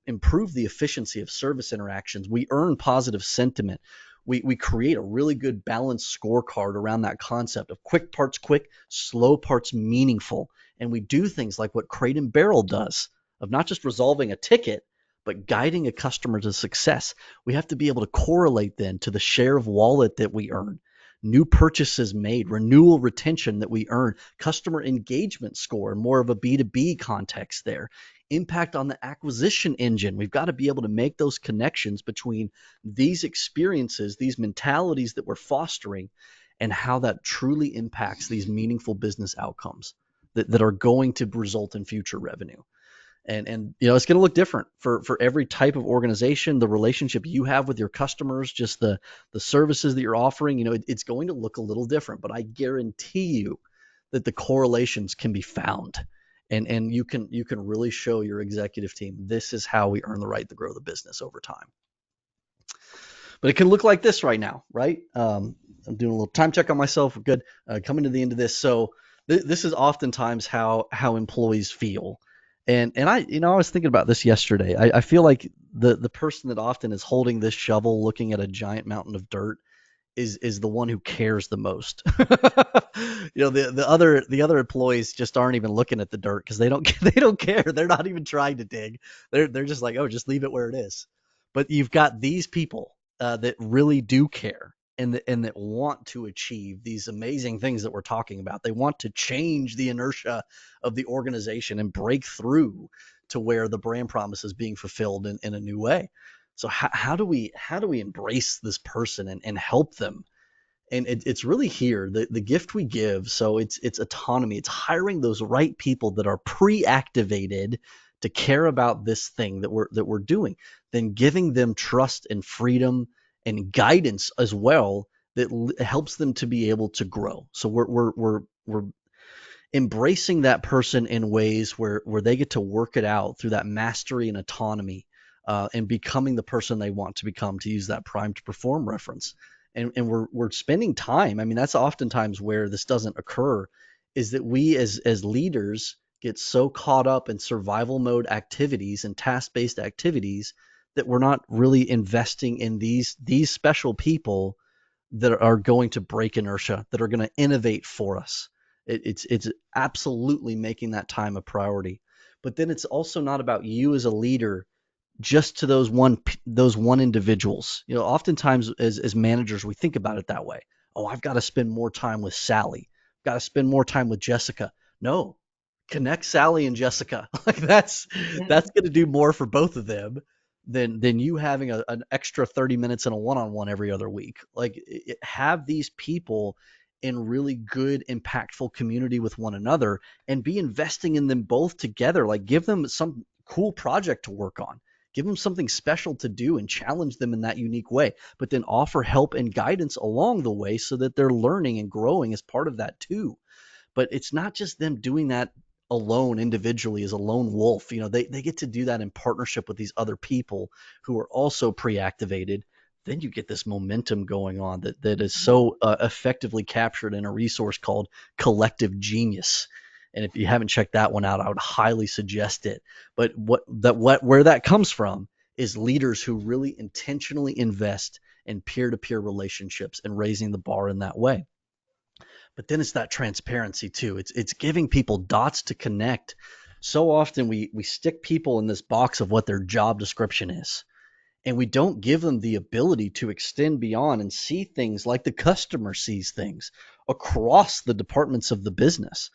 Speaker 3: improve the efficiency of service interactions, we earn positive sentiment. We create a really good balanced scorecard around that concept of quick parts quick, slow parts meaningful. And we do things like what Crate and Barrel does, of not just resolving a ticket, but guiding a customer to success. We have to be able to correlate then to the share of wallet that we earn, new purchases made, renewal retention that we earn, customer engagement score, more of a B2B context there, impact on the acquisition engine. We've got to be able to make those connections between these experiences, these mentalities that we're fostering, and how that truly impacts these meaningful business outcomes that are going to result in future revenue. And it's going to look different for every type of organization. The relationship you have with your customers, just the services that you're offering, it's going to look a little different. But I guarantee you that the correlations can be found, and you can really show your executive team, this is how we earn the right to grow the business over time. But it can look like this right now, right? I'm doing a little time check on myself. We're good. Coming to the end of this. So this is oftentimes how employees feel. And I was thinking about this yesterday. I feel like the person that often is holding this shovel, looking at a giant mountain of dirt, is the one who cares the most. The other employees just aren't even looking at the dirt because they don't care. They're not even trying to dig. They're just like, oh, just leave it where it is. But you've got these people that really do care and that want to achieve these amazing things that we're talking about. They want to change the inertia of the organization and break through to where the brand promise is being fulfilled in a new way. So how do we embrace this person and help them? And it's really here the gift we give. So it's autonomy. It's hiring those right people that are pre-activated to care about this thing that we're doing, then giving them trust and freedom and guidance as well that helps them to be able to grow. So we're embracing that person in ways where they get to work it out through that mastery and autonomy, and becoming the person they want to become, to use that prime to perform reference. And we're spending time. I mean, that's oftentimes where this doesn't occur, is that we as leaders get so caught up in survival mode activities and task-based activities that we're not really investing in these special people that are going to break inertia, that are going to innovate for us. It's absolutely making that time a priority. But then it's also not about you as a leader just to those one individuals. Oftentimes as managers, we think about it that way. Oh, I've got to spend more time with Sally. I've got to spend more time with Jessica. No, connect Sally and Jessica. Like that's going to do more for both of them than you having an extra 30 minutes in a one-on-one every other week. Like have these people in really good, impactful community with one another and be investing in them both together. Like give them some cool project to work on. Give them something special to do and challenge them in that unique way, but then offer help and guidance along the way so that they're learning and growing as part of that too. But it's not just them doing that alone individually as a lone wolf. They get to do that in partnership with these other people who are also pre-activated. Then you get this momentum going on that is so effectively captured in a resource called Collective Genius. And if you haven't checked that one out, I would highly suggest it. But where that comes from is leaders who really intentionally invest in peer-to-peer relationships and raising the bar in that way. But then it's that transparency too. It's giving people dots to connect. So often we stick people in this box of what their job description is, and we don't give them the ability to extend beyond and see things like the customer sees things across the departments of the business.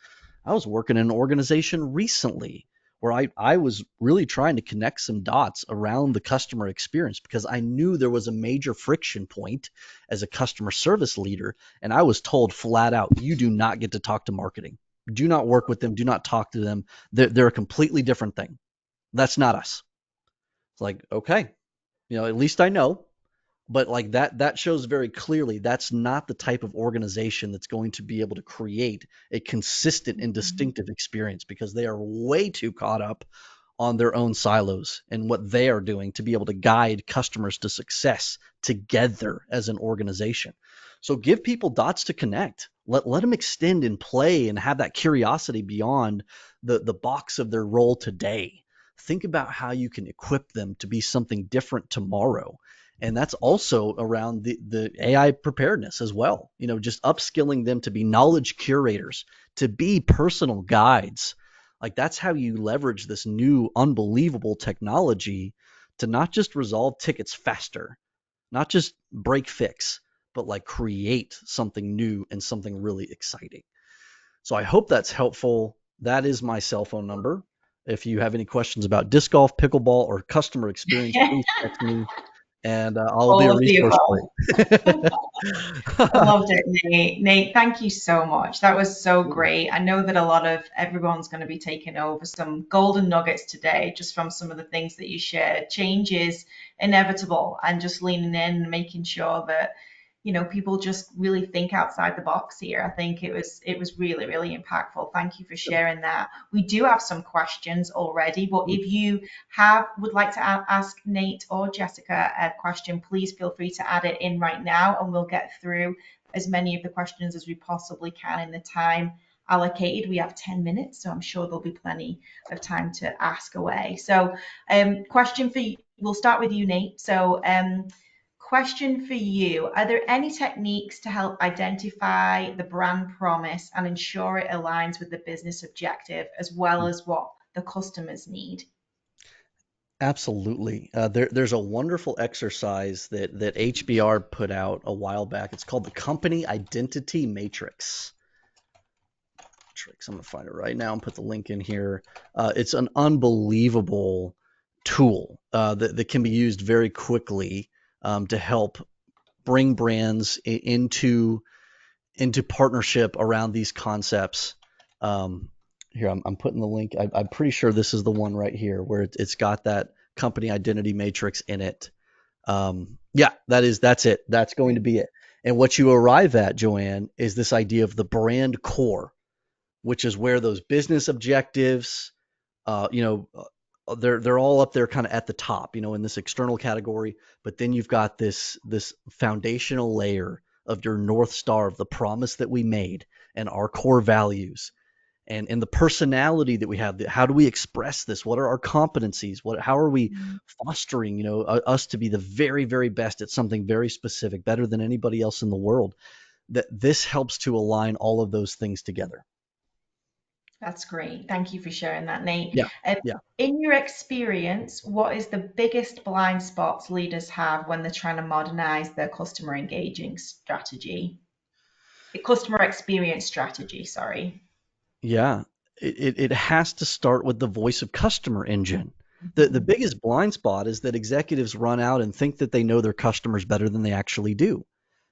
Speaker 3: I was working in an organization recently where I was really trying to connect some dots around the customer experience because I knew there was a major friction point as a customer service leader. And I was told flat out, you do not get to talk to marketing. Do not work with them. Do not talk to them. They're a completely different thing. That's not us. It's like, okay, at least I know. But like that shows very clearly that's not the type of organization that's going to be able to create a consistent and distinctive experience, because they are way too caught up on their own silos and what they are doing to be able to guide customers to success together as an organization. So give people dots to connect. Let them extend and play and have that curiosity beyond the box of their role today. Think about how you can equip them to be something different tomorrow. And that's also around the AI preparedness as well. Just upskilling them to be knowledge curators, to be personal guides. Like that's how you leverage this new unbelievable technology to not just resolve tickets faster, not just break fix, but like create something new and something really exciting. So I hope that's helpful. That is my cell phone number. If you have any questions about disc golf, pickleball, or customer experience, please text me. and I'll be
Speaker 1: All
Speaker 3: a
Speaker 1: of the
Speaker 3: resource for
Speaker 1: above.
Speaker 3: you.
Speaker 1: I loved it, Nate. Nate, thank you so much. That was so great. I know that a lot of everyone's going to be taking over some golden nuggets today just from some of the things that you shared. Change is inevitable, and just leaning in and making sure that people just really think outside the box here. I think it was really, really impactful. Thank you for sharing that. We do have some questions already, but if you would like to ask Nate or Jessica a question, please feel free to add it in right now, and we'll get through as many of the questions as we possibly can in the time allocated. We have 10 minutes, so I'm sure there'll be plenty of time to ask away. So, question for you. We'll start with you, Nate. So, question for you. Are there any techniques to help identify the brand promise and ensure it aligns with the business objective as well as what the customers need?
Speaker 3: Absolutely. There's a wonderful exercise that HBR put out a while back. It's called the Company Identity Matrix. I'm going to find it right now and put the link in here. It's an unbelievable tool that can be used very quickly to help bring brands into partnership around these concepts. Here, I'm putting the link. I'm pretty sure this is the one right here where it's got that company identity matrix in it. Yeah, that's it. That's going to be it. And what you arrive at, Joanne, is this idea of the brand core, which is where those business objectives, they're all up there kind of at the top, in this external category. But then you've got this foundational layer of your North Star of the promise that we made and our core values and the personality that we have. How do we express this? What are our competencies? How are we fostering, us to be the very, very best at something very specific, better than anybody else in the world? That this helps to align all of those things together.
Speaker 1: That's great. Thank you for sharing that, Nate.
Speaker 3: Yeah. Yeah.
Speaker 1: In your experience, what is the biggest blind spots leaders have when they're trying to modernize their customer engaging strategy? Customer experience strategy, sorry.
Speaker 3: Yeah, it has to start with the voice of customer engine. The biggest blind spot is that executives run out and think that they know their customers better than they actually do.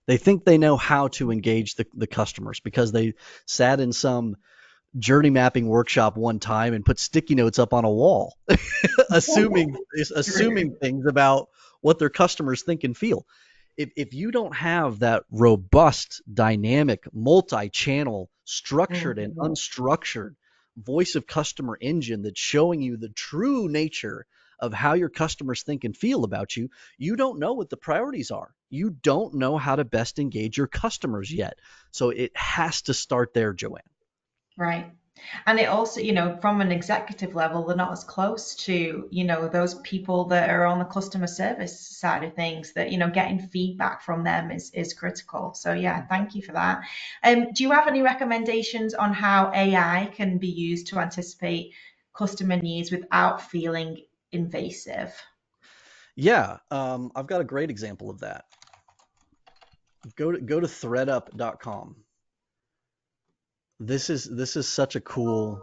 Speaker 3: They think they know how to engage the customers because they sat in some journey mapping workshop one time and put sticky notes up on a wall, assuming things about what their customers think and feel. If you don't have that robust, dynamic, multi-channel, structured and
Speaker 1: Mhm.
Speaker 3: unstructured voice of customer engine that's showing you the true nature of how your customers think and feel about you, you don't know what the priorities are. You don't know how to best engage your customers yet. So it has to start there, Joanne.
Speaker 1: Right. And it also, from an executive level, they're not as close to, those people that are on the customer service side of things that, getting feedback from them is critical. So yeah, thank you for that. Do you have any recommendations on how AI can be used to anticipate customer needs without feeling invasive?
Speaker 3: Yeah, I've got a great example of that. Go to threadup.com. This is such a cool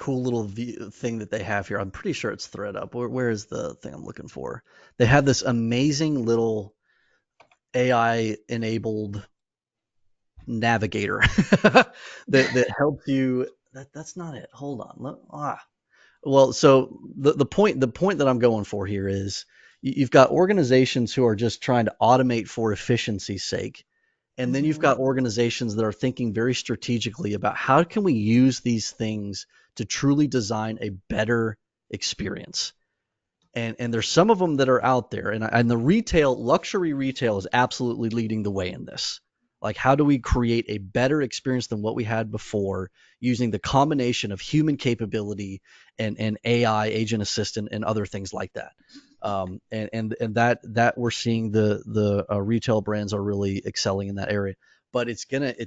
Speaker 3: little thing that they have here. I'm pretty sure it's ThreadUp. Where is the thing I'm looking for? They have this amazing little AI enabled navigator that helps you. That's not it. Hold on. Well, so the point that I'm going for here is you've got organizations who are just trying to automate for efficiency's sake. And then you've
Speaker 1: Mhm.
Speaker 3: got organizations that are thinking very strategically about how can we use these things to truly design a better experience. And there's some of them that are out there, and the luxury retail is absolutely leading the way in this. Like, how do we create a better experience than what we had before using the combination of human capability and AI, agent assistant, and other things like that? And that we're seeing the retail brands are really excelling in that area. But it's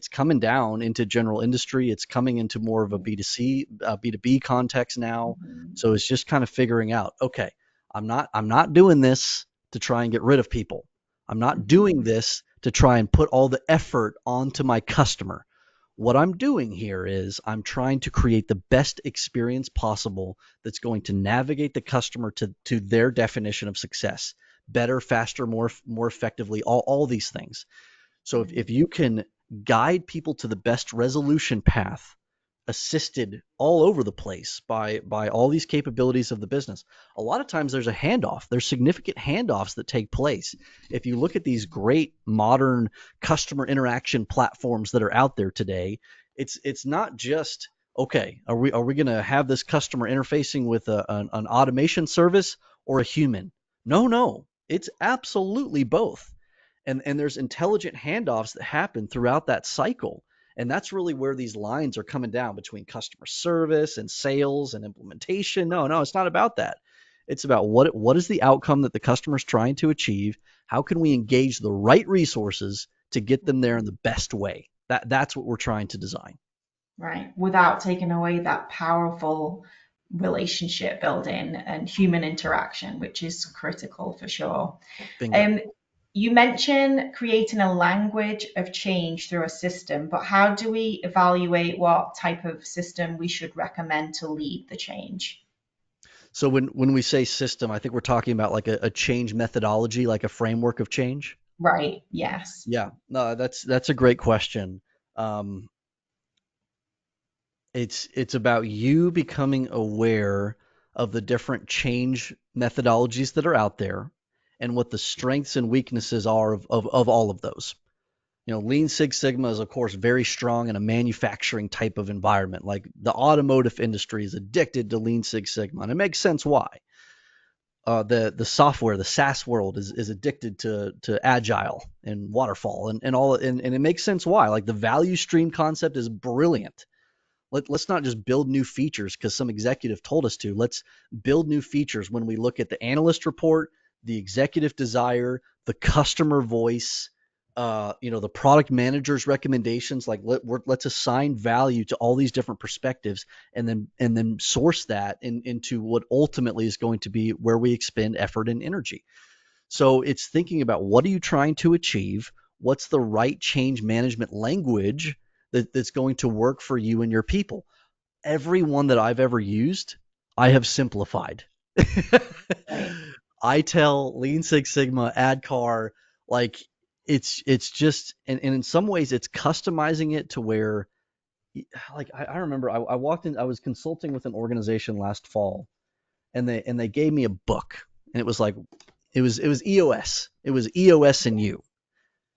Speaker 3: coming down into general industry. It's coming into more of a B2C, B2B context now.
Speaker 1: Mhm.
Speaker 3: So it's just kind of figuring out, okay, I'm not doing this to try and get rid of people. I'm not doing
Speaker 1: Mhm.
Speaker 3: this to try and put all the effort onto my customer. what I'm doing here is I'm trying to create the best experience possible that's going to navigate the customer to their definition of success, better, faster, more effectively, all these things. So if you can guide people to the best resolution path, assisted all over the place by all these capabilities of the business, a lot of times there's a handoff. There's significant handoffs that take place. If you look at these great modern customer interaction platforms that are out there today, it's not just, okay, are we going to have this customer interfacing with an automation service or a human? No, it's absolutely both. And there's intelligent handoffs that happen throughout that cycle. And that's really where these lines are coming down between customer service and sales and implementation. No, it's not about that. It's about what is the outcome that the customer's trying to achieve? How can we engage the right resources to get them there in the best way? That's what we're trying to design.
Speaker 1: Right. Without taking away that powerful relationship building and human interaction, which is critical for sure.
Speaker 3: Bingo.
Speaker 1: Um, you mentioned creating a language of change through a system, but how do we evaluate what type of system we should recommend to lead the change?
Speaker 3: So when we say system, I think we're talking about like a change methodology, like a framework of change.
Speaker 1: Right. Yes.
Speaker 3: Yeah, no, that's a great question. Um, it's about you becoming aware of the different change methodologies that are out there and what the strengths and weaknesses are of all of those. Lean Six Sigma is, of course, very strong in a manufacturing type of environment. Like the automotive industry is addicted to Lean Six Sigma, and it makes sense why. The software, the SaaS world is addicted to agile and waterfall and all, and it makes sense why. Like the value stream concept is brilliant. Let's not just build new features because some executive told us to. Let's build new features when we look at the analyst report, the executive desire, the customer voice, the product manager's recommendations. Like let's assign value to all these different perspectives, and then source that into what ultimately is going to be where we expend effort and energy. So it's thinking about, what are you trying to achieve? What's the right change management language that's going to work for you and your people? Every one that I've ever used, I have simplified.
Speaker 1: Right.
Speaker 3: I tell Lean Six Sigma, ADKAR, like it's just, and in some ways it's customizing it to where, like I remember I walked in, I was consulting with an organization last fall, and they gave me a book, and it was like it was EOS. It was EOS and you,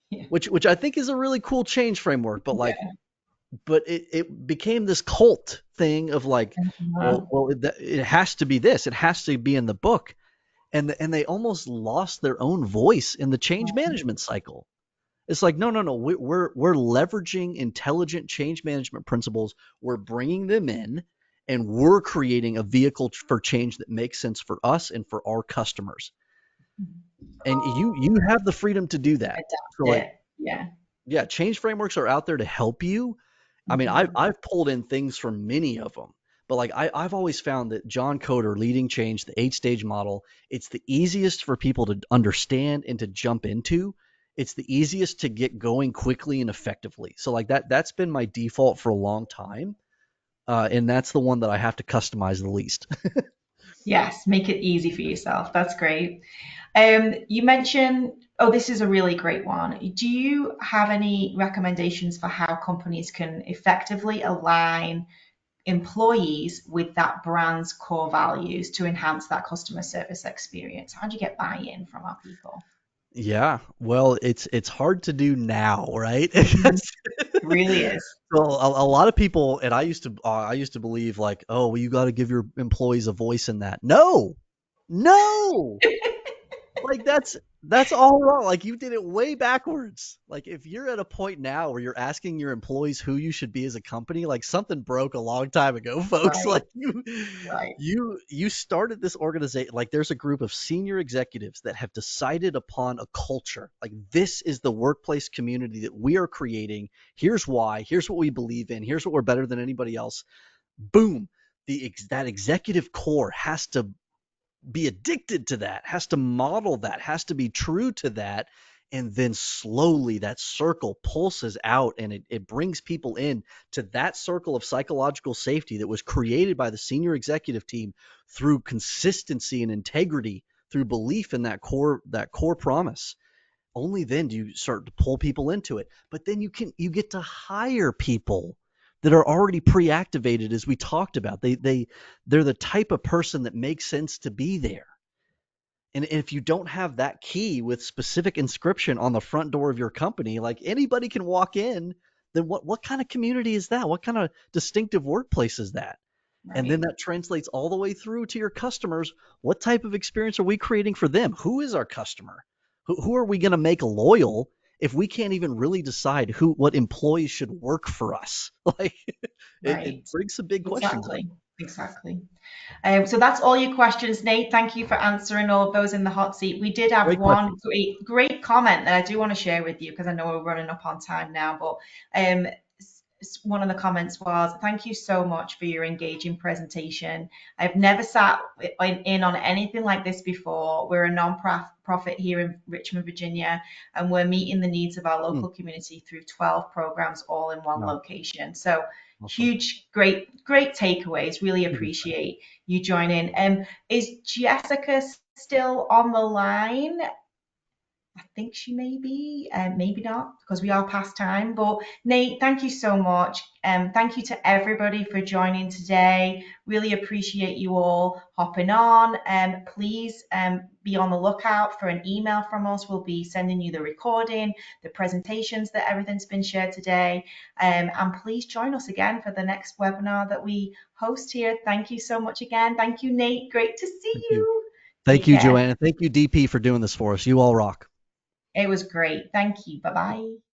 Speaker 1: Yeah.
Speaker 3: which I think is a really cool change framework, but like,
Speaker 1: Yeah.
Speaker 3: but it became this cult thing of like,
Speaker 1: Uh-huh.
Speaker 3: it has to be this, it has to be in the book, and they almost lost their own voice in the change management cycle. It's like, no, we're leveraging intelligent change management principles, we're bringing them in, and we're creating a vehicle for change that makes sense for us and for our customers. And you have the freedom to do that. So
Speaker 1: Adapt
Speaker 3: like,
Speaker 1: it. Yeah.
Speaker 3: yeah, change frameworks are out there to help you. I mean, I've
Speaker 1: Mhm.
Speaker 3: I've pulled in things from many of them, but like I've always found that John Coder, Leading Change, the 8 stage model, it's the easiest for people to understand and to jump into. It's the easiest to get going quickly and effectively. So like that's been my default for a long time, and that's the one that I have to customize the least.
Speaker 1: Yes, make it easy for yourself. That's great. You mentioned, oh, this is a really great one. Do you have any recommendations for how companies can effectively align employees with that brand's core values to enhance that customer service experience? How do you get buy-in from our people?
Speaker 3: Yeah, well, it's hard to do now, right?
Speaker 1: Mhm. Really is.
Speaker 3: Well, a lot of people, and I used to believe like, oh, well, you got to give your employees a voice in that. No, like that's all wrong. Like you did it way backwards. Like if you're at a point now where you're asking your employees who you should be as a company, like something broke a long time ago, folks.
Speaker 1: Right,
Speaker 3: Like you
Speaker 1: right.
Speaker 3: you started this organization. Like there's a group of senior executives that have decided upon a culture. Like this is the workplace community that we are creating. Here's why. Here's what we believe in. Here's what we're better than anybody else. Boom. That executive core has to be addicted to that, has to model that, has to be true to that, And then slowly that circle pulses out, and it brings people in to that circle of psychological safety that was created by the senior executive team through consistency and integrity, through belief in that core promise. Only then do you start to pull people into it. But then you get to hire people that are already pre-activated, as we talked about. They're the type of person that makes sense to be there. And if you don't have that key with specific inscription on the front door of your company, like anybody can walk in, then what kind of community is that? What kind of distinctive workplace is that? And then
Speaker 1: Right.
Speaker 3: that translates all the way through to your customers. What type of experience are we creating for them? Who is our customer? Who are we going to make loyal if we can't even really decide what employees should work for us? Like it
Speaker 1: Right.
Speaker 3: brings some big questions up.
Speaker 1: Exactly. Exactly. So that's all your questions, Nate. Thank you for answering all of those in the hot seat. We did have
Speaker 3: Great
Speaker 1: one
Speaker 3: questions.
Speaker 1: great comment that I do want to share with you because I know we're running up on time now. But one of the comments was, "Thank you so much for your engaging presentation. I've never sat in on anything like this before. We're a non-profit here in Richmond, Virginia, and we're meeting the needs of our
Speaker 3: Hmm.
Speaker 1: local community through 12 programs all in one
Speaker 3: Wow.
Speaker 1: location." So
Speaker 3: Awesome.
Speaker 1: huge, great takeaways. Really
Speaker 3: Huge insight.
Speaker 1: appreciate you joining. Is Jessica still on the line? I think she may be, maybe not, because we are past time. But Nate, thank you so much. Thank you to everybody for joining today. Really appreciate you all hopping on. Please be on the lookout for an email from us. We'll be sending you the recording, the presentations that everything's been shared today. And please join us again for the next webinar that we host here. Thank you so much again. Thank you, Nate. Great to see
Speaker 3: Thank you.
Speaker 1: you.
Speaker 3: Thank
Speaker 1: Take
Speaker 3: you,
Speaker 1: care.
Speaker 3: Joanna. Thank you, DP, for doing this for us. You all rock.
Speaker 1: It was great. Thank you. Bye bye.